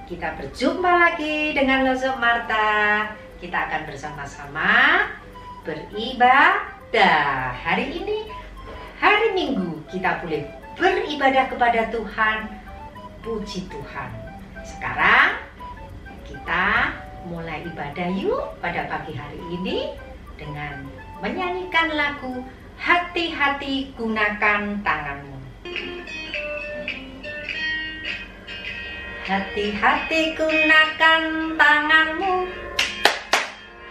Kita berjumpa lagi dengan Loso Marta. Kita akan bersama-sama beribadah. Hari ini hari Minggu, kita boleh beribadah kepada Tuhan. Puji Tuhan. Sekarang kita mulai ibadah yuk pada pagi hari ini dengan menyanyikan lagu Hati-hati Gunakan Tanganmu. Hati-hati gunakan tanganmu,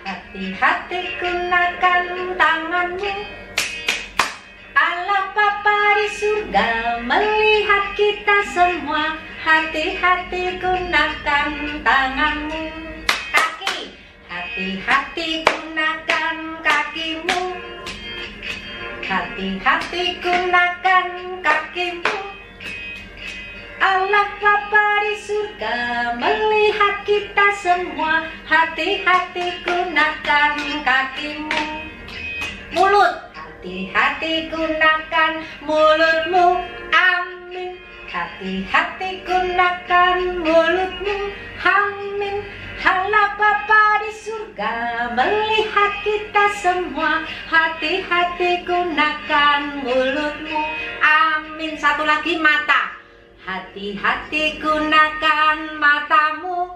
hati-hati gunakan tanganmu. Allah Bapa di surga melihat kita semua. Hati-hati gunakan tanganmu. Kaki, hati-hati gunakan kakimu. Hati-hati gunakan kakimu. Allah Bapa di surga melihat kita semua. Hati-hati gunakan kakimu. Mulut, hati-hati gunakan mulutmu. Amin. Hati-hati gunakan mulutmu. Amin. Allah Bapa di surga melihat kita semua. Hati-hati gunakan mulutmu. Amin. Satu lagi, mata. Hati-hati gunakan matamu.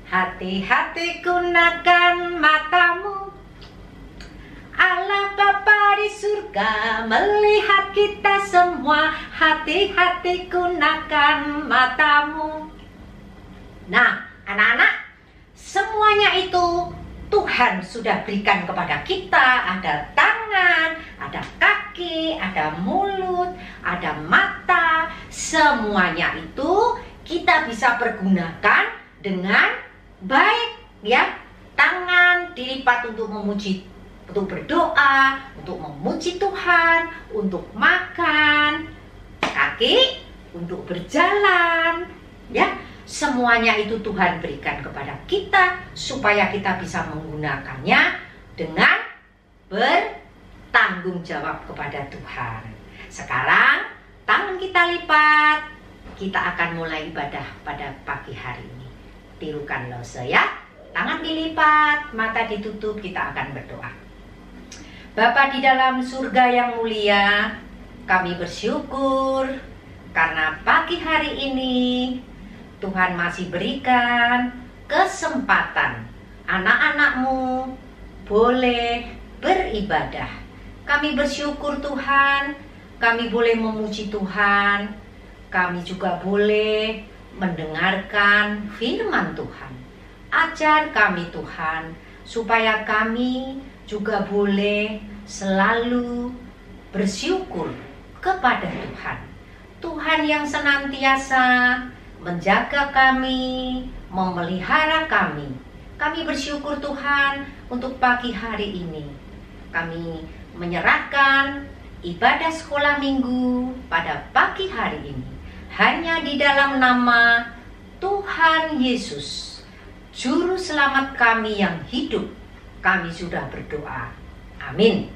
Hati-hati gunakan matamu. Allah Bapa di surga melihat kita semua. Hati-hati gunakan matamu. Nah, anak-anak, semuanya itu Tuhan sudah berikan kepada kita. Ada tangan, ada kaki, ada mulut, ada mata. Semuanya itu kita bisa pergunakan dengan baik, ya. Tangan dilipat untuk memuji, untuk berdoa, untuk memuji Tuhan, untuk makan. Kaki untuk berjalan, ya. Semuanya itu Tuhan berikan kepada kita supaya kita bisa menggunakannya dengan bertanggung jawab kepada Tuhan. Sekarang tangan kita lipat. Kita akan mulai ibadah pada pagi hari ini. Tirukan Loso ya. Tangan dilipat, mata ditutup, kita akan berdoa. Bapa di dalam surga yang mulia, kami bersyukur karena pagi hari ini Tuhan masih berikan kesempatan anak-anak-Mu boleh beribadah. Kami bersyukur Tuhan, kami boleh memuji Tuhan, kami juga boleh mendengarkan firman Tuhan. Ajar kami Tuhan, supaya kami juga boleh selalu bersyukur kepada Tuhan. Tuhan yang senantiasa menjaga kami, memelihara kami. Kami bersyukur Tuhan untuk pagi hari ini. Kami menyerahkan ibadah sekolah minggu pada pagi hari ini hanya di dalam nama Tuhan Yesus, Juru Selamat kami yang hidup. Kami sudah berdoa. Amin.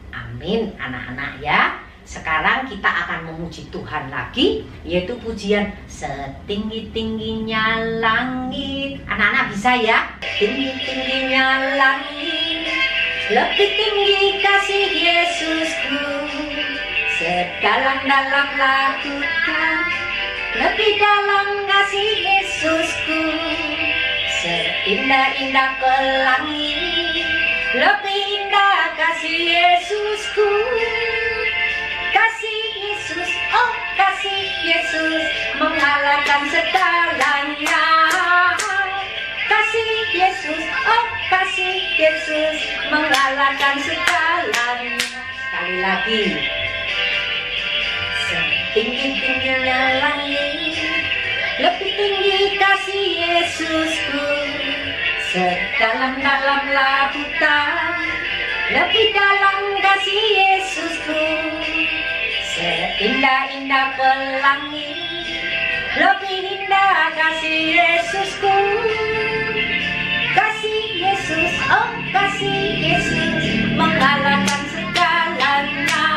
Amin, anak-anak ya. Sekarang kita akan memuji Tuhan lagi, yaitu pujian Setinggi-tingginya langit. Anak-anak bisa ya? Tinggi-tingginya langit, lebih tinggi kasih Yesusku. Sedalam-dalam lautan, lebih dalam kasih Yesusku. Seindah-indah pelangi, lebih indah kasih Yesusku. Kasih Yesus, oh kasih Yesus, mengalahkan segalanya. Kasih Yesus, oh kasih Yesus, mengalahkan segalanya. Sekali lagi. Setinggi-tingginya langit, lebih tinggi kasih Yesusku. Sedalam-dalam lautan, lebih dalam kasih Yesusku. Seindah-indah pelangi, lebih indah kasih Yesusku. Kasih Yesus, oh kasih Yesus, mengalahkan segalanya.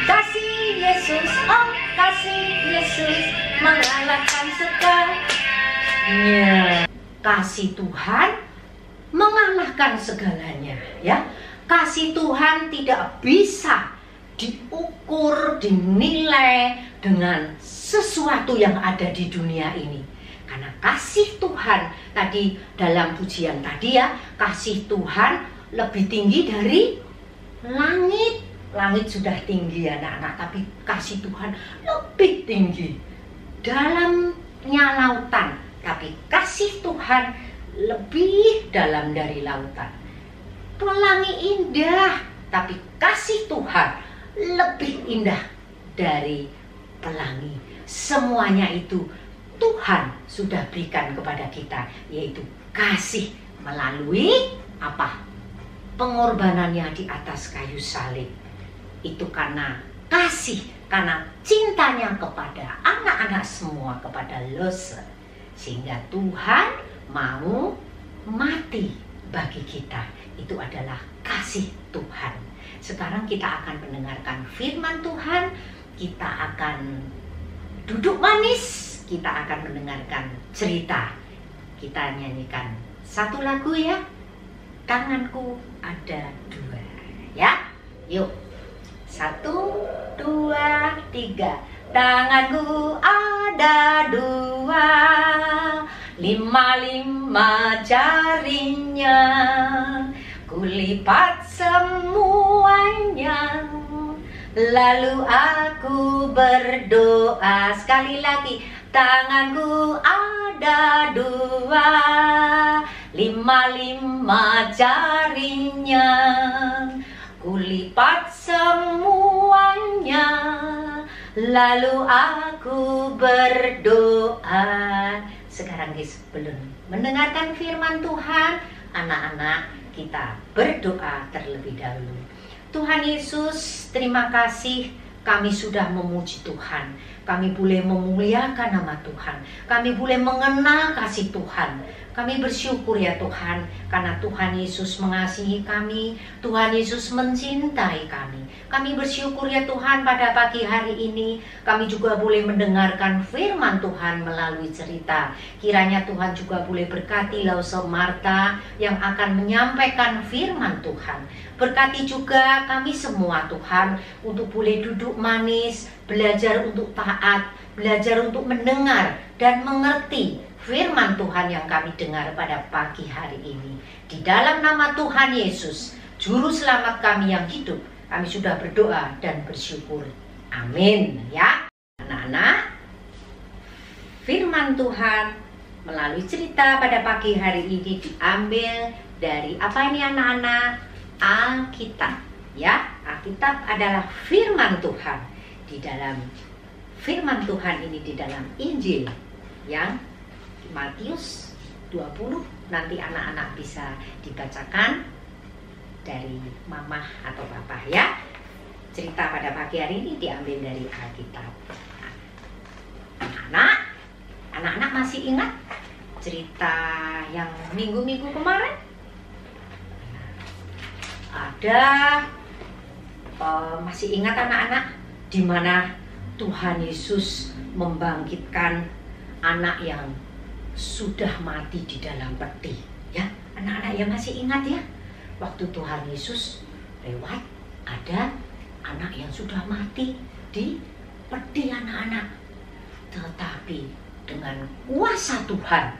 Kasih Yesus, oh kasih Yesus, mengalahkan segalanya. Kasih Tuhan mengalahkan segalanya, ya. Kasih Tuhan tidak bisa diukur, dinilai dengan sesuatu yang ada di dunia ini. Karena kasih Tuhan tadi dalam pujian tadi ya, kasih Tuhan lebih tinggi dari langit. Langit sudah tinggi anak-anak, tapi kasih Tuhan lebih tinggi. Dalamnya lautan, tapi kasih Tuhan lebih dalam dari lautan. Pelangi indah, tapi kasih Tuhan lebih indah dari pelangi. Semuanya itu Tuhan sudah berikan kepada kita, yaitu kasih melalui apa? Pengorbanannya di atas kayu salib. Itu karena kasih, karena cintanya kepada anak-anak semua, kepada Lose. Sehingga Tuhan mau mati bagi kita. Itu adalah kasih Tuhan. Sekarang kita akan mendengarkan firman Tuhan. Kita akan duduk manis. Kita akan mendengarkan cerita. Kita nyanyikan satu lagu ya. Tanganku ada dua. Ya, yuk. 1, 2, 3. Tanganku ada dua, 5 jarinya, kulipat semuanya. Lalu aku berdoa. Sekali lagi. Tanganku ada dua, 5 jarinya, kulipat semuanya. Lalu aku berdoa. Sekarang sebelum mendengarkan firman Tuhan, anak-anak kita berdoa terlebih dahulu. Tuhan Yesus, terima kasih kami sudah memuji Tuhan. Kami boleh memuliakan nama Tuhan. Kami boleh mengenal kasih Tuhan. Kami bersyukur ya Tuhan, karena Tuhan Yesus mengasihi kami, Tuhan Yesus mencintai kami. Kami bersyukur ya Tuhan, pada pagi hari ini kami juga boleh mendengarkan firman Tuhan melalui cerita. Kiranya Tuhan juga boleh berkati Lause Marta yang akan menyampaikan firman Tuhan. Berkati juga kami semua Tuhan, untuk boleh duduk manis, belajar untuk taat, belajar untuk mendengar dan mengerti firman Tuhan yang kami dengar pada pagi hari ini. Di dalam nama Tuhan Yesus, Juru Selamat kami yang hidup, kami sudah berdoa dan bersyukur. Amin. Ya, anak-anak, firman Tuhan melalui cerita pada pagi hari ini diambil dari apa ini anak-anak? Alkitab. Ya, Alkitab adalah firman Tuhan. Di dalam firman Tuhan ini di dalam Injil yang Matius 20, nanti anak-anak bisa dibacakan dari mama atau papa ya. Cerita pada pagi hari ini diambil dari Alkitab. Anak-anak masih ingat cerita yang minggu-minggu kemarin? Ada masih ingat anak-anak di mana Tuhan Yesus membangkitkan anak yang sudah mati di dalam peti, ya anak-anak yang masih ingat ya, waktu Tuhan Yesus lewat ada anak yang sudah mati di peti anak-anak, tetapi dengan kuasa Tuhan,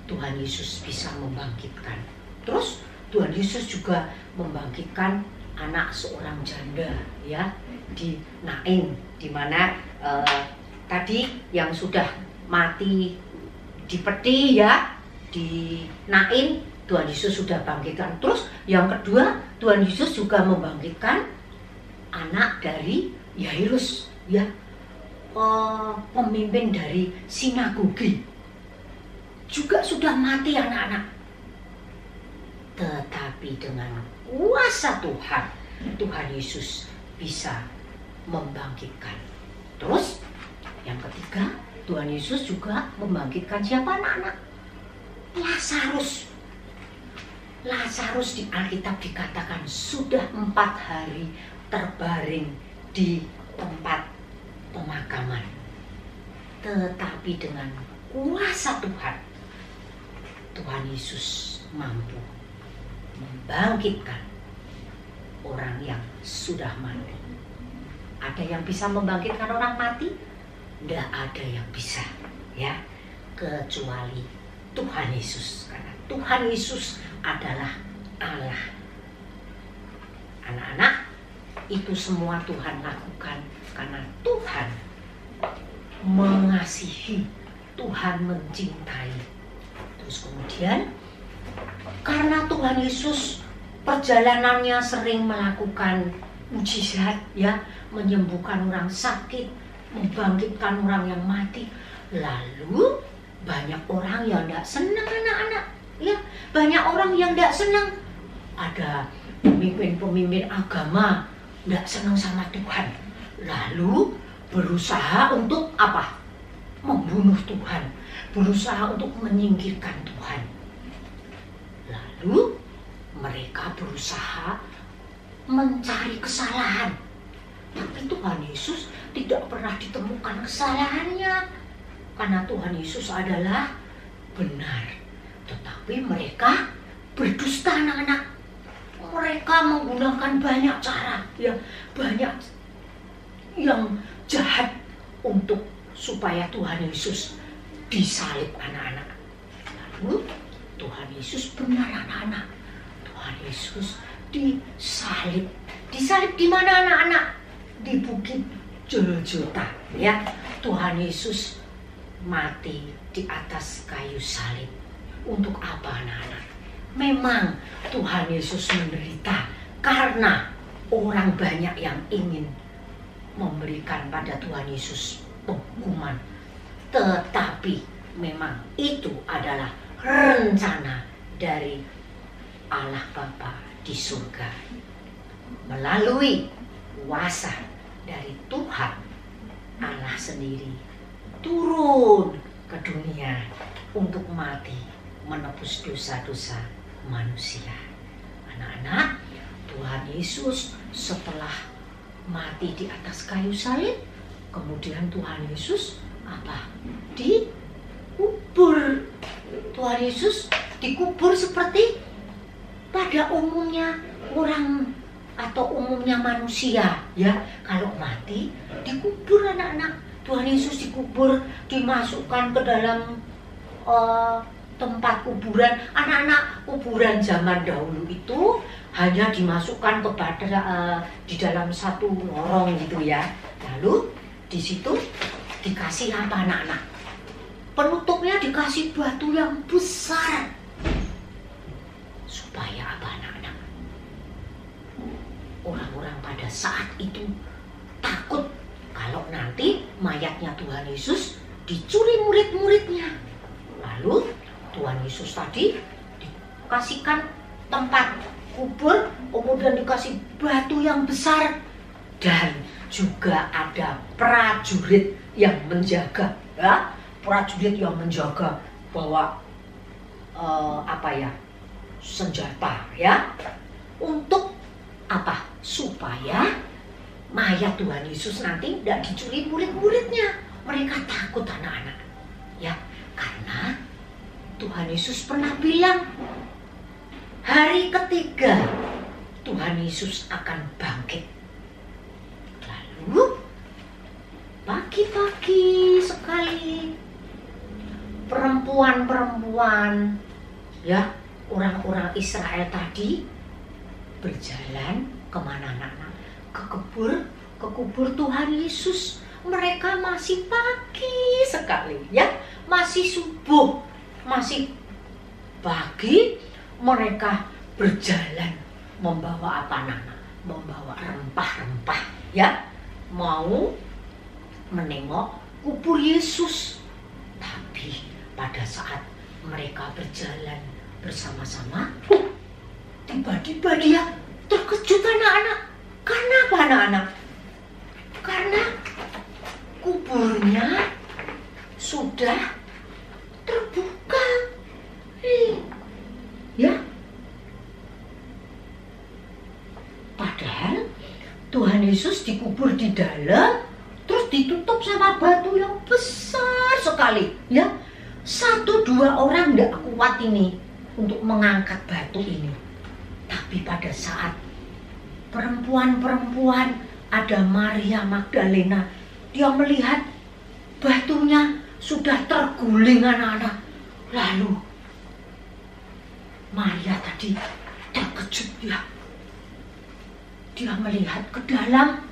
Tuhan Yesus bisa membangkitkan. Terus Tuhan Yesus juga membangkitkan anak seorang janda ya di Nain, di mana tadi yang sudah mati di peti ya, di Nain, Tuhan Yesus sudah bangkitkan. Terus yang kedua, Tuhan Yesus juga membangkitkan anak dari Yairus ya, pemimpin dari sinagogi, juga sudah mati anak-anak. Tetapi dengan kuasa Tuhan, Tuhan Yesus bisa membangkitkan. Terus yang ketiga, Tuhan Yesus juga membangkitkan siapa anak-anak? Lazarus. Lazarus di Alkitab dikatakan sudah 4 hari terbaring di tempat pemakaman. tetapi dengan kuasa Tuhan, Tuhan Yesus mampu membangkitkan orang yang sudah mati. Ada yang bisa membangkitkan orang mati? Tidak ada yang bisa, ya, kecuali Tuhan Yesus. Karena Tuhan Yesus adalah Allah. Anak-anak, itu semua Tuhan lakukan karena Tuhan mengasihi, Tuhan mencintai. Terus kemudian karena Tuhan Yesus perjalanannya sering melakukan mujizat, ya, menyembuhkan orang sakit, membangkitkan orang yang mati. Lalu banyak orang yang tidak senang, anak-anak, ya, banyak orang yang tidak senang. Ada pemimpin-pemimpin agama tidak senang sama Tuhan, lalu berusaha untuk apa? Membunuh Tuhan, berusaha untuk menyingkirkan Tuhan. Lalu mereka berusaha mencari kesalahan, tapi Tuhan Yesus tidak pernah ditemukan kesalahannya, karena Tuhan Yesus adalah benar. Tetapi mereka berdusta, anak-anak. Mereka menggunakan banyak cara, ya, banyak yang jahat untuk supaya Tuhan Yesus disalib, anak-anak. Lalu Tuhan Yesus benar, anak-anak. Tuhan Yesus disalib. Disalib di mana, anak-anak? Di Bukit Golgota, ya. Tuhan Yesus mati di atas kayu salib. Untuk apa, anak-anak? Memang Tuhan Yesus menderita karena orang banyak yang ingin memberikan pada Tuhan Yesus penghukuman. Tetapi memang itu adalah rencana dari Allah Bapa di surga. Melalui kuasa dari Tuhan Allah sendiri turun ke dunia untuk mati menebus dosa-dosa manusia. Anak-anak, Tuhan Yesus setelah mati di atas kayu salib, kemudian Tuhan Yesus apa? Dikubur. Tuhan Yesus dikubur seperti pada umumnya orang atau umumnya manusia, ya. Kalau mati dikubur, anak-anak. Tuhan Yesus dikubur, dimasukkan ke dalam tempat kuburan. Anak-anak, kuburan zaman dahulu itu hanya dimasukkan kepada di dalam satu lorong gitu, ya. Lalu di situ dikasih apa, anak-anak? Penutupnya dikasih batu yang besar. Supaya apa, anak-anak? Orang-orang pada saat itu takut kalau nanti mayatnya Tuhan Yesus dicuri murid-muridnya. Lalu Tuhan Yesus tadi dikasihkan tempat kubur, kemudian dikasih batu yang besar, dan juga ada prajurit yang menjaga, ya, prajurit yang menjaga bawa senjata, ya, untuk apa? Supaya mayat Tuhan Yesus nanti tidak dicuri murid-muridnya. Mereka takut, anak-anak, ya, karena Tuhan Yesus pernah bilang hari ketiga Tuhan Yesus akan bangkit. Lalu pagi-pagi sekali perempuan-perempuan, ya, orang-orang Israel tadi berjalan kemana, anak-anak? Ke kubur Tuhan Yesus. Mereka masih pagi sekali, ya, masih subuh, masih pagi. Mereka berjalan membawa apa, anak-anak? Membawa rempah-rempah, ya, mau menengok kubur Yesus. Tapi pada saat mereka berjalan bersama-sama, tiba-tiba dia terkejut, anak-anak. Karena apa, anak-anak? Karena kuburnya sudah terbuka, ya. Padahal Tuhan Yesus dikubur di dalam, terus ditutup sama batu yang besar. sekali, ya. 1-2 orang tidak kuat ini untuk mengangkat batu ini. Tapi pada saat perempuan-perempuan, ada Maria Magdalena, dia melihat batunya sudah terguling anak-anak. Lalu Maria tadi terkejut ya. Dia melihat ke dalam,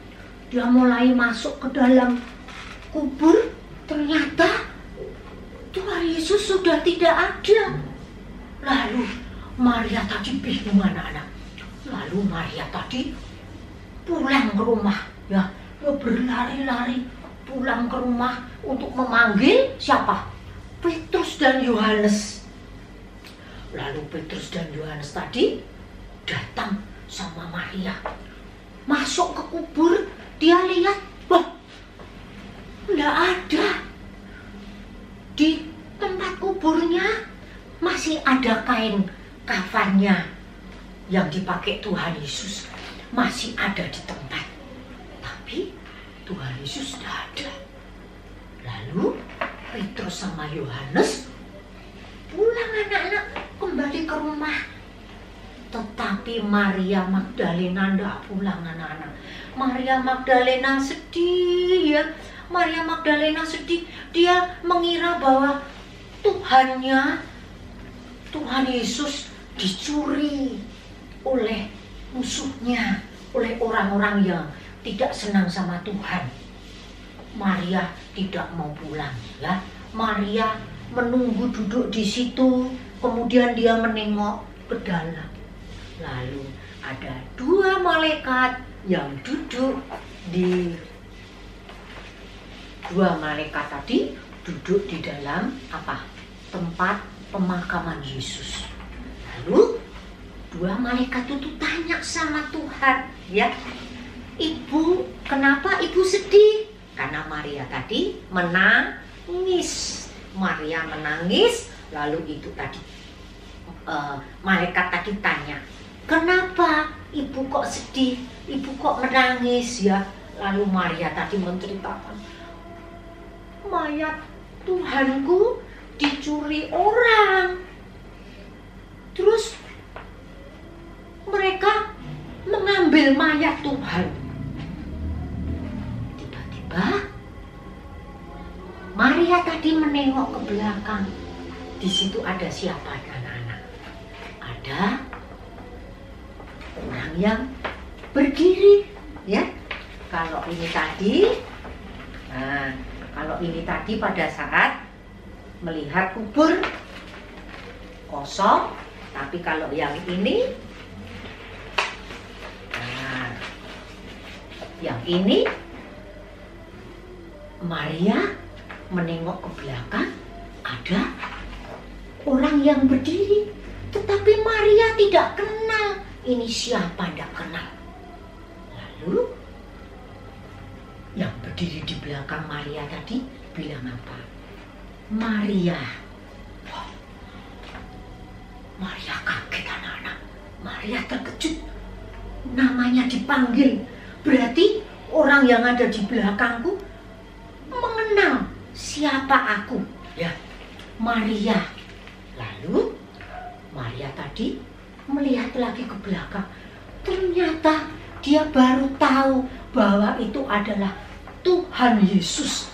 dia mulai masuk ke dalam kubur. Ternyata Tuhan Yesus sudah tidak ada. Lalu Maria tadi bingung anak-anak. Lalu Maria tadi pulang ke rumah ya. Dia berlari-lari pulang ke rumah untuk memanggil siapa? Petrus dan Yohanes. Lalu Petrus dan Yohanes tadi datang sama Maria. Masuk ke kubur, dia lihat, wah, enggak ada. Di tempat kuburnya masih ada kain kafannya yang dipakai Tuhan Yesus. Masih ada di tempat. Tapi Tuhan Yesus sudah ada. Lalu Petrus sama Yohanes pulang anak-anak kembali ke rumah. Tetapi Maria Magdalena tidak pulang anak-anak. Maria Magdalena sedih ya. Maria Magdalena sedih. Dia mengira bahwa Tuhan Yesus dicuri oleh musuhnya, oleh orang-orang yang tidak senang sama Tuhan. Maria tidak mau pulang ya. Maria menunggu duduk di situ, kemudian dia menengok ke dalam. Lalu ada 2 malaikat yang duduk di 2 malaikat tadi duduk di dalam apa? Tempat pemakaman Yesus. Lalu 2 malaikat itu tanya sama Tuhan, ya. Ibu, kenapa ibu sedih? Karena Maria tadi menangis. Maria menangis, lalu itu tadi malaikat tadi tanya, kenapa ibu kok sedih? Ibu kok menangis ya? Lalu Maria tadi menceritakan, mayat Tuhanku dicuri orang. Terus mereka mengambil mayat Tuhan. Tiba-tiba Maria tadi menengok ke belakang. Di situ ada siapa anak-anak? Ada orang yang berdiri, ya. Kalau ini tadi pada saat melihat kubur kosong, tapi kalau yang ini, yang ini Maria menengok ke belakang, ada orang yang berdiri, tetapi Maria tidak kenal. Ini siapa, tidak kenal. Lalu yang berdiri di belakang Maria tadi bilang apa? Maria. Wow. Maria kaget anak-anak. Maria terkejut. Namanya dipanggil. Berarti orang yang ada di belakangku mengenal siapa aku, ya. Maria. Lalu Maria tadi melihat lagi ke belakang. Ternyata dia baru tahu bahwa itu adalah Tuhan Yesus.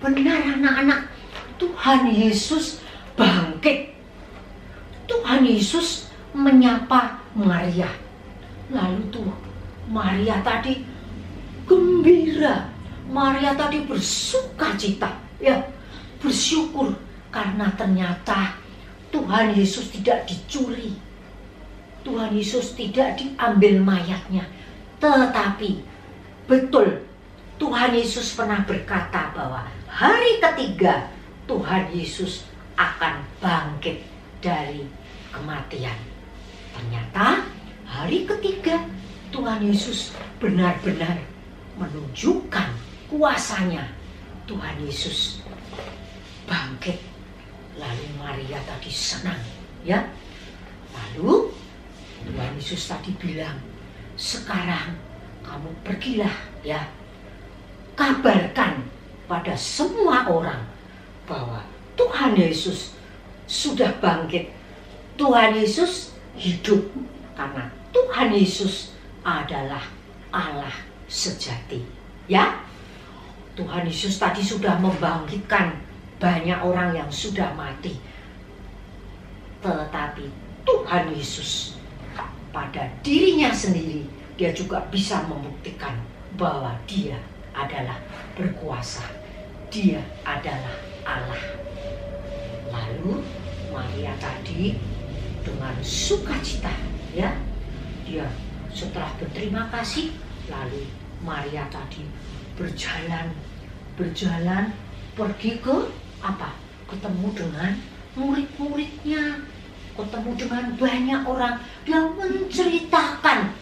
Benar anak-anak, Tuhan Yesus bangkit. Tuhan Yesus menyapa Maria. Lalu tuh Maria tadi gembira. Maria tadi bersukacita, ya, bersyukur karena ternyata Tuhan Yesus tidak dicuri. Tuhan Yesus tidak diambil mayatnya. Tetapi betul Tuhan Yesus pernah berkata bahwa hari ketiga Tuhan Yesus akan bangkit dari kematian. Ternyata hari ketiga Tuhan Yesus benar-benar menunjukkan kuasanya. Tuhan Yesus bangkit. Lalu Maria tadi senang, ya. Lalu Tuhan Yesus tadi bilang, sekarang kamu pergilah, ya, kabarkan pada semua orang bahwa Tuhan Yesus sudah bangkit. Tuhan Yesus hidup karena Tuhan Yesus adalah Allah sejati. Ya, Tuhan Yesus tadi sudah membangkitkan banyak orang yang sudah mati. Tetapi Tuhan Yesus pada dirinya sendiri, dia juga bisa membuktikan bahwa dia adalah berkuasa. Dia adalah Allah. Lalu Maria tadi dengan sukacita, ya, dia setelah berterima kasih, lalu Maria tadi berjalan pergi ke apa? Ketemu dengan murid-muridnya, ketemu dengan banyak orang. Dia menceritakan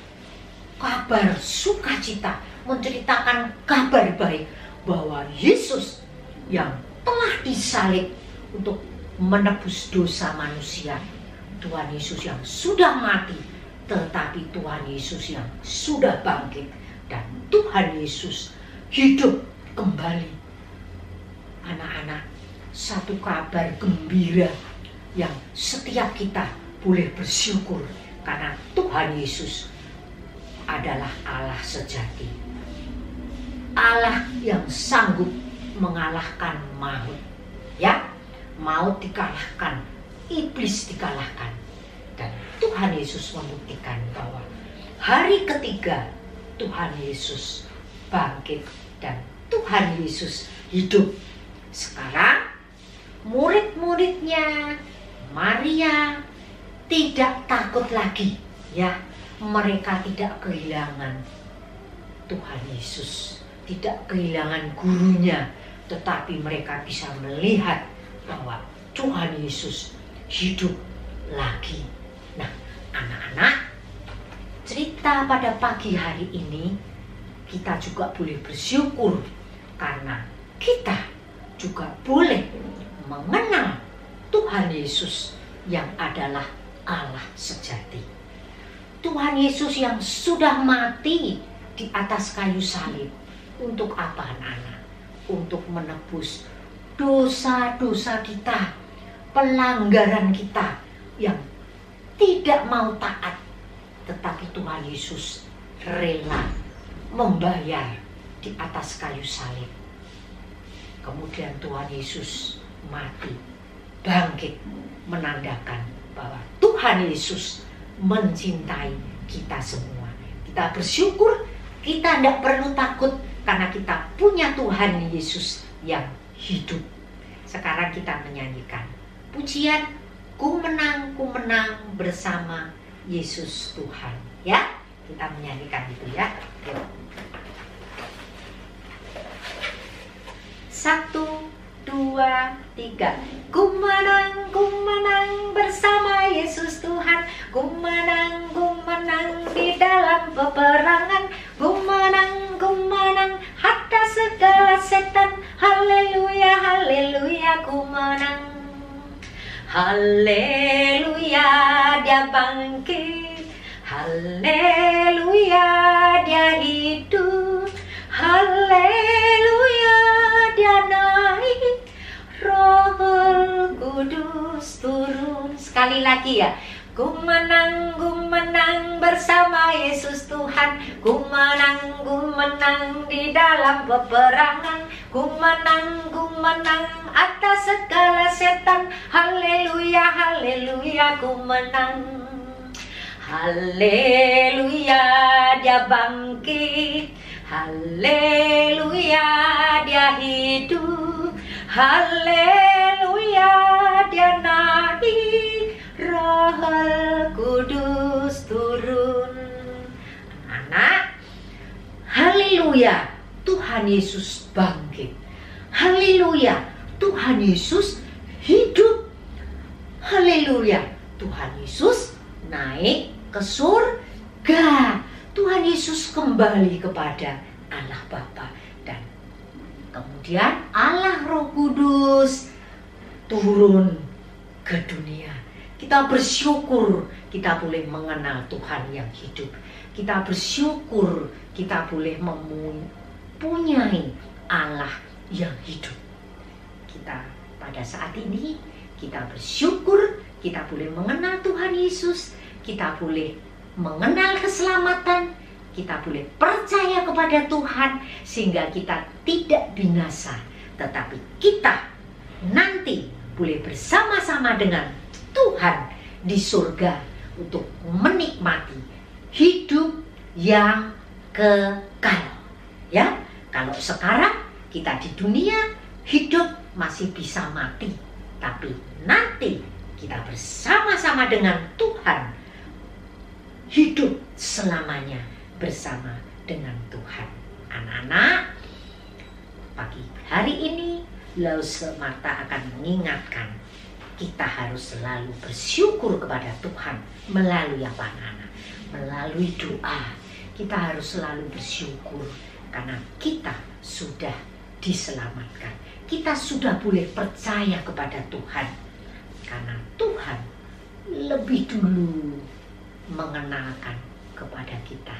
kabar sukacita, menceritakan kabar baik bahwa Yesus yang telah disalib untuk menebus dosa manusia, Tuhan Yesus yang sudah mati, tetapi Tuhan Yesus yang sudah bangkit, dan Tuhan Yesus hidup kembali. Anak-anak, satu kabar gembira yang setiap kita boleh bersyukur karena Tuhan Yesus adalah Allah sejati. Allah yang sanggup mengalahkan maut. Ya, maut dikalahkan, iblis dikalahkan. Dan Tuhan Yesus membuktikan bahwa hari ketiga Tuhan Yesus bangkit dan Tuhan Yesus hidup. Sekarang murid-muridnya Maria tidak takut lagi, ya. Mereka tidak kehilangan Tuhan Yesus, tidak kehilangan gurunya, tetapi mereka bisa melihat bahwa Tuhan Yesus hidup lagi. Nah, anak-anak, cerita pada pagi hari ini kita juga boleh bersyukur karena kita juga boleh mengenal Tuhan Yesus yang adalah Allah sejati. Tuhan Yesus yang sudah mati di atas kayu salib. Untuk apa, anak-anak? Untuk menebus dosa-dosa kita, pelanggaran kita yang tidak mau taat. Tetapi Tuhan Yesus rela membayar di atas kayu salib. Kemudian Tuhan Yesus mati, bangkit, menandakan bahwa Tuhan Yesus mencintai kita semua. Kita bersyukur, kita tidak perlu takut karena kita punya Tuhan Yesus yang hidup. Sekarang kita menyanyikan pujian Ku menang bersama Yesus Tuhan. Ya, kita menyanyikan itu ya. Yuk. 1, 2, 3. Ku menang bersama Yesus Tuhan. Ku menang di dalam peperangan. Ku menang atas segala setan. Haleluya, haleluya, ku menang. Haleluya, dia bangkit. Haleluya, dia hidup. Haleluya, dia naik. Roh Kudus turun. Sekali lagi ya. Ku menang bersama Yesus Tuhan. Ku menang di dalam peperangan. Ku menang atas segala setan. Haleluya, haleluya, ku menang. Haleluya, dia bangkit. Haleluya, dia hidup. Haleluya, dia naik. Roh Kudus turun. Anak, haleluya, Tuhan Yesus bangkit. Haleluya, Tuhan Yesus hidup. Haleluya, Tuhan Yesus naik ke surga. Tuhan Yesus kembali kepada Allah Bapa, dan kemudian Allah Roh Kudus turun ke dunia. Kita bersyukur kita boleh mengenal Tuhan yang hidup. Kita bersyukur kita boleh mempunyai Allah yang hidup. Kita pada saat ini kita bersyukur, kita boleh mengenal Tuhan Yesus, kita boleh mengenal keselamatan, kita boleh percaya kepada Tuhan sehingga kita tidak binasa, tetapi kita nanti boleh bersama-sama dengan Tuhan di surga untuk menikmati hidup yang kekal. Ya, kalau sekarang kita di dunia hidup masih bisa mati, tapi nanti kita bersama-sama dengan Tuhan hidup selamanya bersama dengan Tuhan. Anak-anak, pagi hari ini Lause Marta akan mengingatkan kita harus selalu bersyukur kepada Tuhan melalui apa, anak-anak? Melalui doa. Kita harus selalu bersyukur karena kita sudah diselamatkan. Kita sudah boleh percaya kepada Tuhan karena Tuhan lebih dulu mengenalkan kepada kita,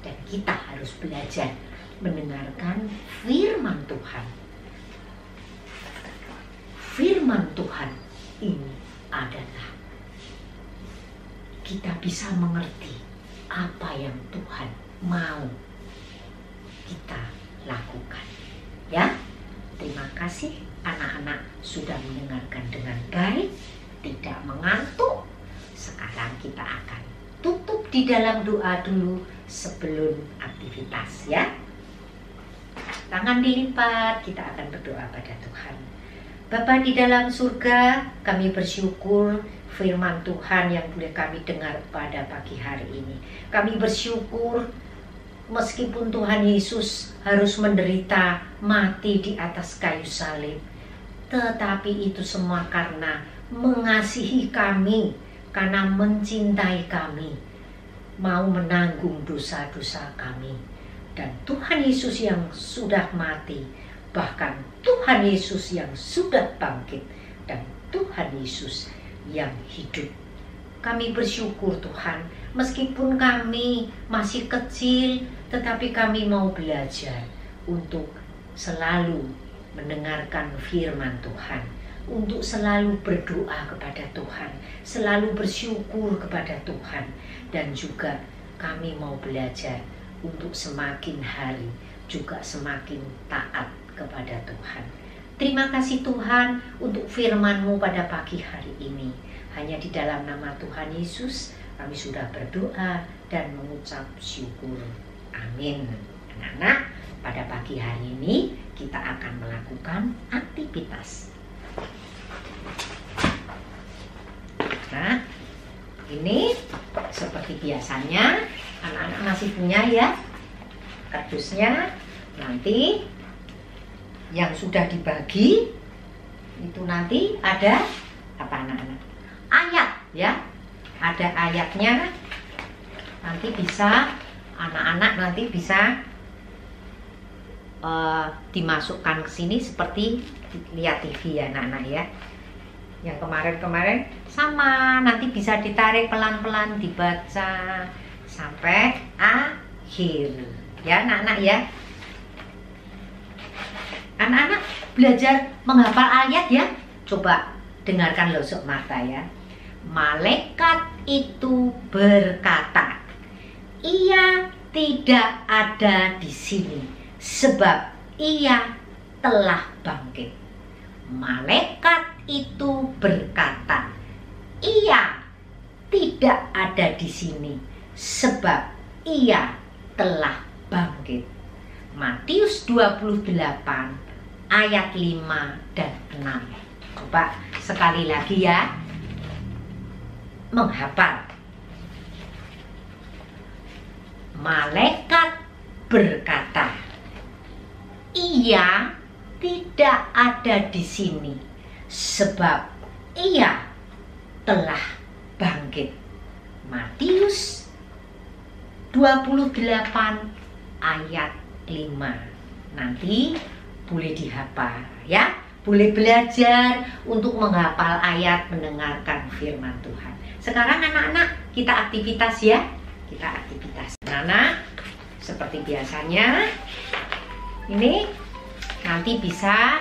dan kita harus belajar mendengarkan firman Tuhan. Firman Tuhan ini adalah kita bisa mengerti apa yang Tuhan mau kita lakukan. Ya, terima kasih anak-anak sudah mendengarkan dengan baik, tidak mengantuk. Sekarang kita akan tutup di dalam doa dulu sebelum aktivitas, ya. Tangan dilipat, kita akan berdoa pada Tuhan. Bapa di dalam surga, kami bersyukur firman Tuhan yang boleh kami dengar pada pagi hari ini. Kami bersyukur meskipun Tuhan Yesus harus menderita mati di atas kayu salib, tetapi itu semua karena mengasihi kami, karena mencintai kami, mau menanggung dosa-dosa kami. Dan Tuhan Yesus yang sudah mati, bahkan Tuhan Yesus yang sudah bangkit, dan Tuhan Yesus yang hidup. Kami bersyukur Tuhan, meskipun kami masih kecil, tetapi kami mau belajar untuk selalu mendengarkan firman Tuhan, untuk selalu berdoa kepada Tuhan, selalu bersyukur kepada Tuhan, dan juga kami mau belajar untuk semakin hari juga semakin taat kepada Tuhan. Terima kasih Tuhan untuk firman-Mu pada pagi hari ini. Hanya di dalam nama Tuhan Yesus kami sudah berdoa dan mengucap syukur. Amin. Anak-anak, pada pagi hari ini kita akan melakukan aktivitas. Nah, ini seperti biasanya anak-anak masih punya ya kardusnya. Nanti yang sudah dibagi itu nanti ada apa, anak-anak? Ayat ya, ada ayatnya. Nanti bisa anak-anak nanti bisa dimasukkan ke sini seperti lihat TV ya anak-anak ya. Yang kemarin-kemarin sama, nanti bisa ditarik pelan-pelan dibaca sampai akhir ya anak-anak ya. Anak-anak belajar menghafal ayat ya. Coba dengarkan Lause Marta ya. Malaikat itu berkata, ia tidak ada di sini sebab ia telah bangkit. Malaikat itu berkata, ia tidak ada di sini sebab ia telah bangkit. Matius 28 ayat 5 dan 6. Coba sekali lagi ya, menghafal. Malaikat berkata, ia tidak ada di sini sebab ia telah bangkit. Matius 28 ayat 5. Nanti boleh dihafal ya, boleh belajar untuk menghafal ayat, mendengarkan firman Tuhan. Sekarang anak-anak kita aktivitas ya, kita aktivitas. Anak-anak seperti biasanya ini nanti bisa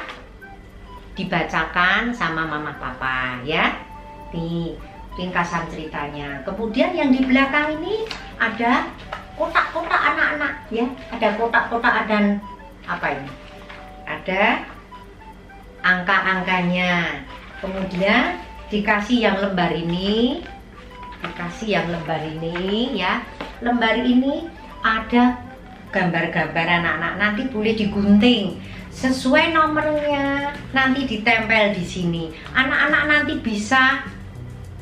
dibacakan sama mama papa ya. Nih ringkasan ceritanya. Kemudian yang di belakang ini ada kotak-kotak anak-anak ya. Ada kotak-kotak dan apa ini? Ada angka-angkanya. Kemudian dikasih yang lembar ini. Ya. Lembar ini ada gambar-gambar anak-anak, nanti boleh digunting sesuai nomornya, nanti ditempel di sini. Anak-anak nanti bisa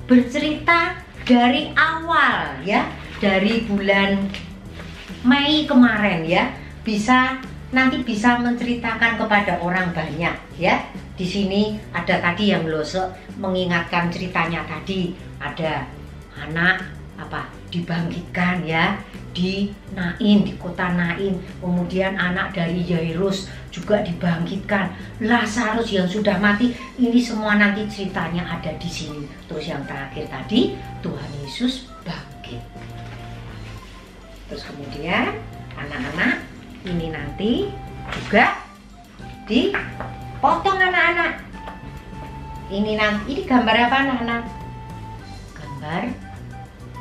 bercerita dari awal ya, dari bulan Mei kemarin ya, nanti bisa menceritakan kepada orang banyak ya. Di sini ada tadi yang mengingatkan ceritanya tadi, ada anak dibangkitkan ya di Nain, di kota Nain. Kemudian anak dari Yairus juga dibangkitkan, Lazarus yang sudah mati. Ini semua nanti ceritanya ada di sini. Terus yang terakhir tadi Tuhan Yesus bangkit. Terus kemudian anak-anak ini nanti juga dipotong anak-anak. Ini gambar apa anak-anak? Gambar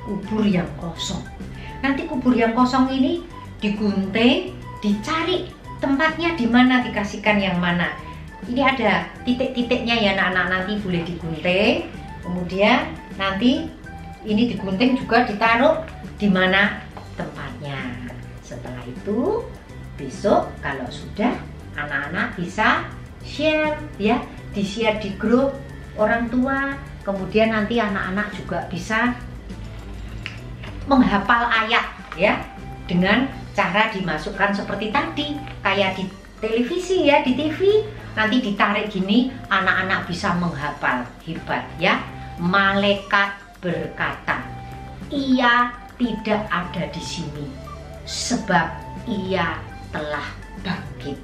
kubur yang kosong. Nanti kubur yang kosong ini digunting, dicari tempatnya di mana, dikasihkan yang mana. Ini ada titik-titiknya ya anak-anak, nanti boleh digunting. Kemudian nanti ini digunting juga ditaruh di mana tempatnya. Setelah itu besok kalau sudah, anak-anak bisa share ya, di-share di grup orang tua. Kemudian nanti anak-anak juga bisa menghafal ayat ya, dengan cara dimasukkan seperti tadi, kayak di televisi ya, di TV nanti ditarik gini, anak-anak bisa menghafal. Hebat ya. Malaikat berkata, ia tidak ada di sini sebab ia telah bangkit.